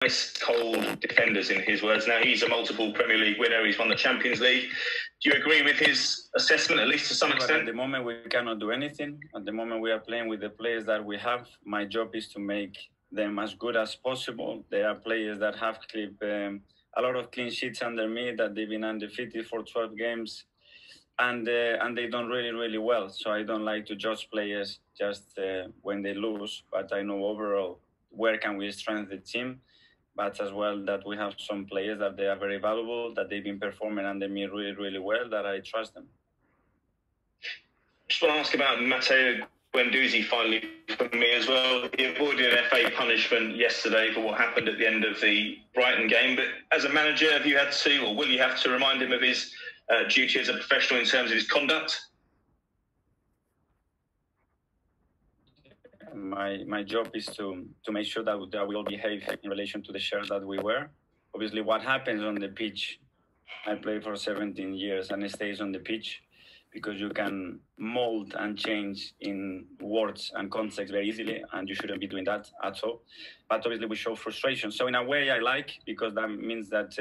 ice cold defenders, in his words. Now, he's a multiple Premier League winner. He's won the Champions League. Do you agree with his assessment, at least to some extent? At the moment, we cannot do anything. At the moment, we are playing with the players that we have. My job is to make them as good as possible. There are players that have kept a lot of clean sheets under me, that they've been undefeated for 12 games, and they done really, really well. So I don't like to judge players just when they lose, but I know overall where can we strengthen the team, but as well that we have some players that they are very valuable, that they've been performing under me really, really well, that I trust them. Just want to ask about Matteo Guendouzi finally from me as well. He avoided an FA punishment yesterday for what happened at the end of the Brighton game. But as a manager, have you had to, or will you have to remind him of his duty as a professional in terms of his conduct? My job is to make sure that we all behave in relation to the shares that we wear. Obviously, what happens on the pitch, I played for 17 years and it stays on the pitch, because you can mold and change in words and context very easily, and you shouldn't be doing that at all. But obviously we show frustration. So in a way I like, because that means that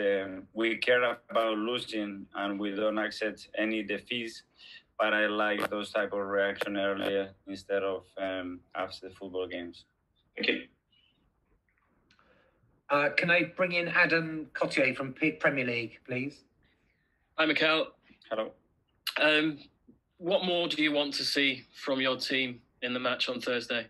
we care about losing and we don't accept any defeats. But I like those type of reaction earlier instead of after the football games. Thank you. Can I bring in Adam Cotier from Premier League, please? Hi, Mikel. Hello. What more do you want to see from your team in the match on Thursday?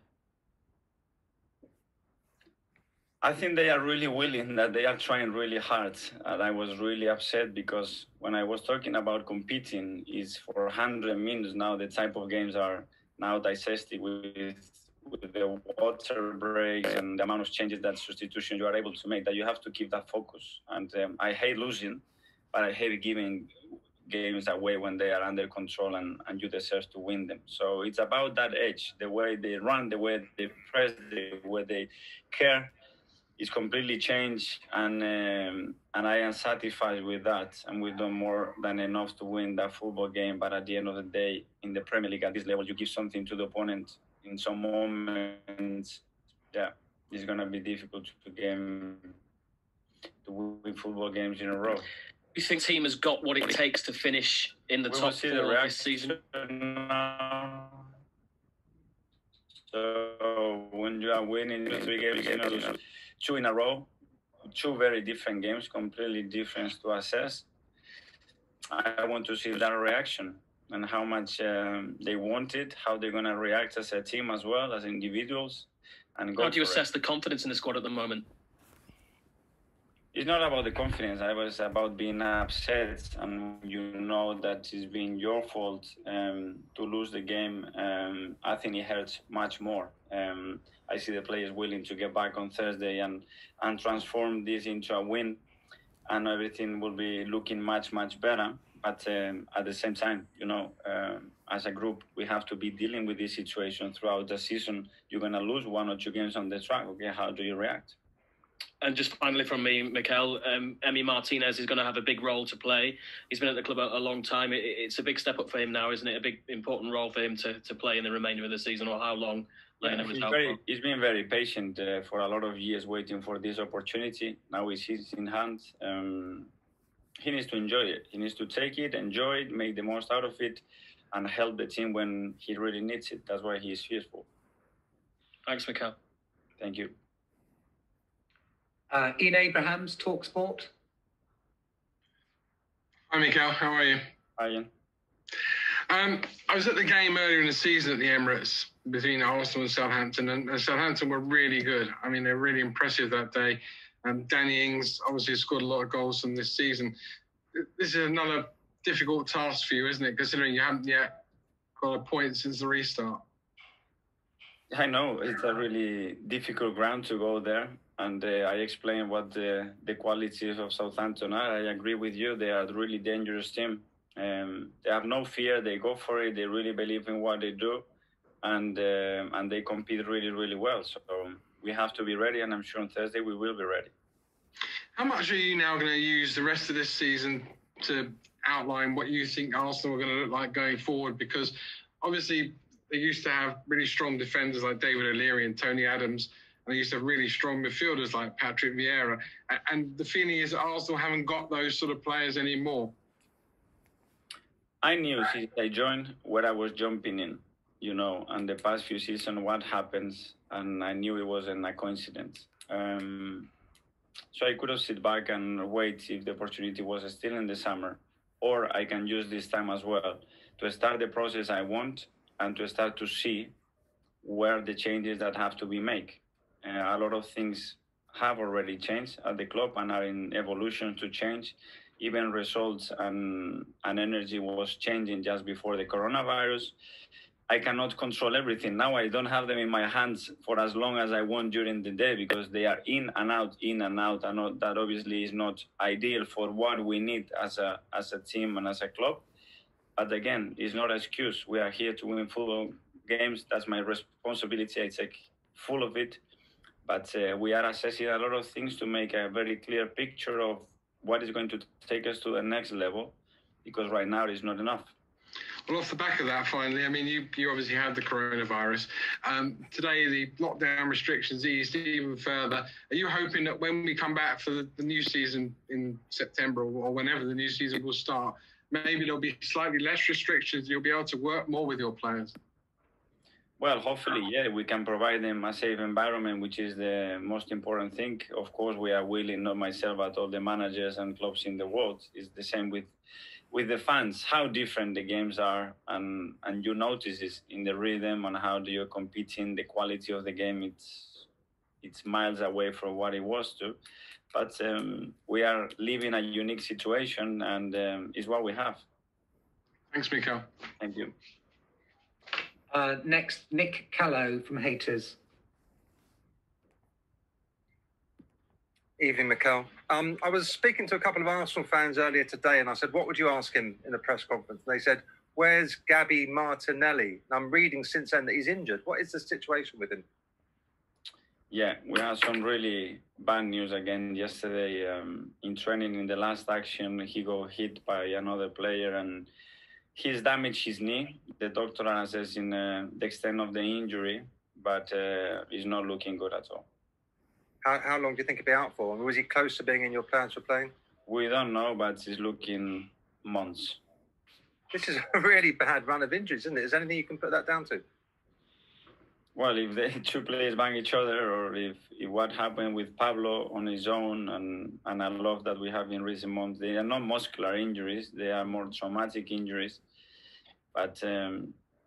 I think they are really willing, that they are trying really hard. And I was really upset because when I was talking about competing, is for 100 minutes now, the type of games are now digested with the water breaks and the amount of changes, that substitution you are able to make, that you have to keep that focus. And I hate losing, but I hate giving games away when they are under control and you deserve to win them. So it's about that edge, the way they run, the way they press, the way they care. It's completely changed, and I am satisfied with that, and we've done more than enough to win that football game. But at the end of the day, in the Premier League at this level, you give something to the opponent in some moments. Yeah, it's gonna be difficult to win football games in a row. Do you think the team has got what it takes to finish in the top four this season? So when you are winning 3 games, 2 in a row, 2 very different games, completely different to assess. I want to see that reaction and how much they want it, how they're going to react as a team as well, as individuals. And how do you assess the confidence in the squad at the moment? It's not about the confidence. I was about being upset, and you know that it's been your fault to lose the game. I think it hurts much more. I see the players willing to get back on Thursday and transform this into a win, and everything will be looking much, much better. But at the same time, you know, as a group, we have to be dealing with this situation throughout the season. You're going to lose 1 or 2 games on the track. Okay, how do you react? And just finally from me, Mikel, Emi Martinez is going to have a big role to play. He's been at the club a long time. It's a big step up for him now, isn't it? A big, important role for him to play in the remainder of the season, or how long? He's been very patient for a lot of years, waiting for this opportunity. Now it's in hand. He needs to enjoy it. He needs to take it, enjoy it, make the most out of it, and help the team when he really needs it. That's why he is here for. Thanks, Mikel. Thank you. Ian Abrahams, TalkSport. Hi, Mikel. How are you? Hi, Ian. I was at the game earlier in the season at the Emirates between Arsenal and Southampton, and Southampton were really good. I mean, they're really impressive that day. Danny Ings obviously scored a lot of goals from this season. This is another difficult task for you, isn't it, considering you haven't yet got a point since the restart? I know. It's a really difficult ground to go there. And I explained what the qualities of Southampton are. I agree with you. They are a really dangerous team. They have no fear. They go for it. They really believe in what they do. And they compete really, really well. So we have to be ready. And I'm sure on Thursday we will be ready. How much are you now going to use the rest of this season to outline what you think Arsenal are going to look like going forward? Because obviously they used to have really strong defenders like David O'Leary and Tony Adams. And they used to have really strong midfielders like Patrick Vieira. And the feeling is that Arsenal haven't got those sort of players anymore. I knew since I joined where I was jumping in, and the past few seasons, what happens, and I knew it wasn't a coincidence. So I could have sit back and wait if the opportunity was still in the summer, or I can use this time as well to start the process I want and to start to see where the changes that have to be made. A lot of things have already changed at the club and are in evolution to change. Even results and energy was changing just before the coronavirus. I cannot control everything. Now I don't have them in my hands for as long as I want during the day because they are in and out. And that obviously is not ideal for what we need as a team and as a club. But again, it's not an excuse. We are here to win football games. That's my responsibility. I take full of it. But we are assessing a lot of things to make a very clear picture of what is going to take us to the next level, because right now it's not enough. Well, off the back of that, finally, I mean, you obviously had the coronavirus. Today, the lockdown restrictions eased even further. Are you hoping that when we come back for the new season in September or whenever the new season will start, maybe there'll be slightly less restrictions, you'll be able to work more with your players? Well, hopefully, yeah, we can provide them a safe environment, which is the most important thing. Of course, we are willing, not myself, but all the managers and clubs in the world. It's the same with the fans, how different the games are. And you notice this in the rhythm and how do you compete in the quality of the game. It's miles away from what it was to. But we are living a unique situation and it's what we have. Thanks, Mikel. Thank you. Next, Nick Callow from Hayterstv. Evening, Mikel. I was speaking to a couple of Arsenal fans earlier today and I said, what would you ask him in a press conference? And they said, where's Gabriel Martinelli? And I'm reading since then that he's injured. What is the situation with him? Yeah, we had some really bad news again yesterday. In training, in the last action, he got hit by another player and he's damaged his knee. The doctor are assessing the extent of the injury, but it's not looking good at all. How long do you think he'll be out for? I mean, was he close to being in your plans for playing? We don't know, but it's looking months. This is a really bad run of injuries, isn't it? Is there anything you can put that down to? Well, if the two players bang each other, or if what happened with Pablo on his own, and a lot that we have in recent months, they are not muscular injuries, they are more traumatic injuries. But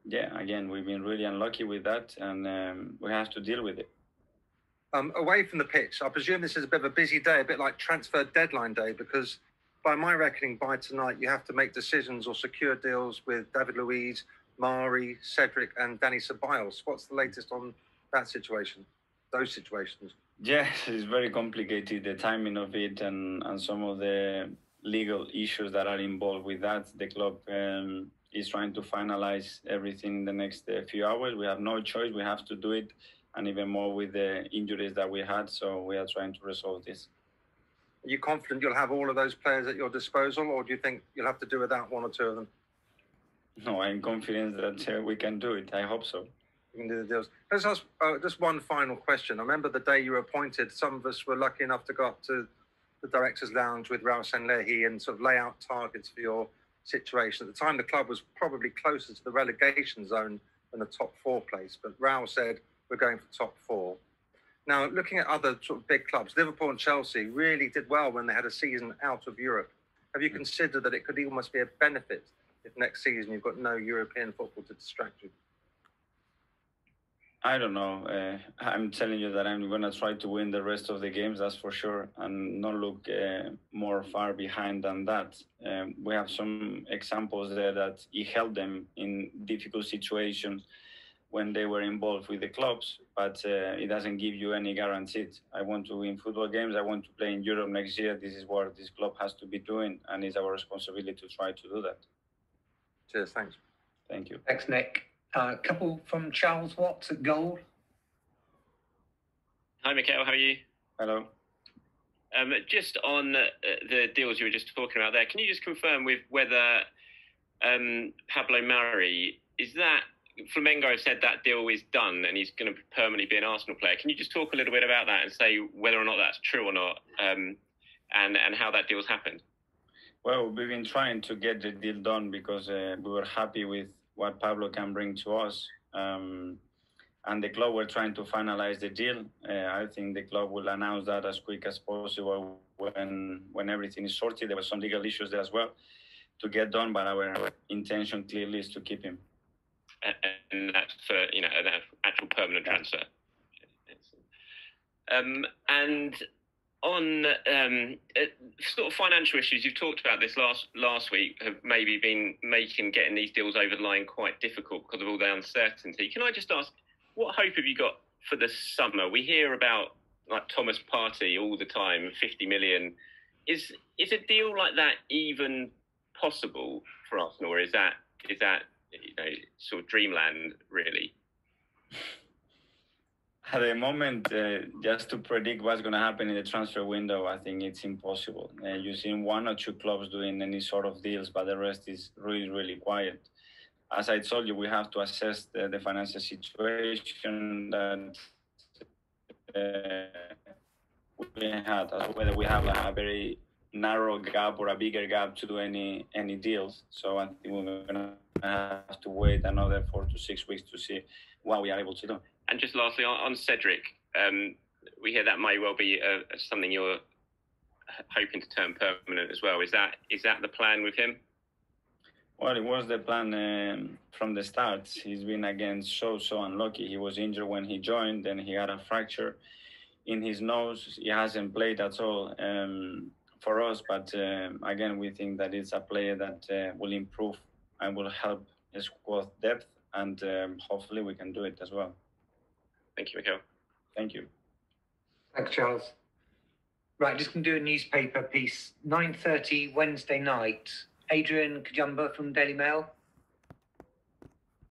yeah, again, we've been really unlucky with that, and we have to deal with it. Away from the pitch, I presume this is a bit of a busy day, a bit like transfer deadline day, because by my reckoning, by tonight, you have to make decisions or secure deals with David Luiz, Mari, Cedric and Ceballos. What's the latest on that situation, those situations? Yes, it's very complicated, the timing of it and some of the legal issues that are involved with that. The club is trying to finalize everything in the next few hours. We have no choice, we have to do it, and even more with the injuries that we had, so we are trying to resolve this. Are you confident you'll have all of those players at your disposal, or do you think you'll have to do without one or two of them? No, I'm confident that we can do it. I hope so. You can do the deals. Let's ask just one final question. I remember the day you were appointed, some of us were lucky enough to go up to the Directors' Lounge with Raul Sanllehi and sort of lay out targets for your situation. At the time, the club was probably closer to the relegation zone than the top four place, but Raul said, we're going for top four. Now, looking at other sort of big clubs, Liverpool and Chelsea really did well when they had a season out of Europe. Have you considered that it could almost be a benefit if next season you've got no European football to distract you? I don't know. I'm telling you that I'm going to try to win the rest of the games, that's for sure, and not look more far behind than that. We have some examples there that it helped them in difficult situations when they were involved with the clubs, but it doesn't give you any guarantees. I want to win football games. I want to play in Europe next year. This is what this club has to be doing, and it's our responsibility to try to do that. Cheers, thanks. Thank you. Thanks, Nick. A couple from Charles Watts at Gold. Hi, Mikel. How are you? Hello. Just on the deals you were just talking about there, can you just confirm with whether Pablo Mari, is that Flamengo have said that deal is done and he's going to permanently be an Arsenal player. Can you just talk a little bit about that and say whether or not that's true or not, and how that deal's happened? Well, we've been trying to get the deal done because we were happy with what Pablo can bring to us. And the club were trying to finalize the deal. I think the club will announce that as quick as possible when everything is sorted. There were some legal issues there as well to get done, but our intention clearly is to keep him. And that's for an actual permanent transfer. And on sort of financial issues, you've talked about this last week, have maybe been making getting these deals over the line quite difficult because of all the uncertainty. Can I just ask, what hope have you got for the summer? We hear about like Thomas Partey all the time, 50 million. Is a deal like that even possible for Arsenal, or is that sort of dreamland really? At the moment, just to predict what's going to happen in the transfer window, I think it's impossible. You've seen one or two clubs doing any sort of deals, but the rest is really, really quiet. As I told you, we have to assess the financial situation that we had, whether we have a very narrow gap or a bigger gap to do any deals. So I think we're going to have to wait another 4 to 6 weeks to see what we are able to do. And just lastly, on Cedric, we hear that may well be something you're hoping to turn permanent as well. Is that the plan with him? Well, it was the plan from the start. He's been again so unlucky. He was injured when he joined, then he had a fracture in his nose. He hasn't played at all for us, but again, we think that it's a player that will improve and will help his squad depth, and hopefully we can do it as well. Thank you, Mikel. Thank you. Thanks, Charles. Right, just going to do a newspaper piece. 9:30 Wednesday night. Adrian Kajumba from Daily Mail.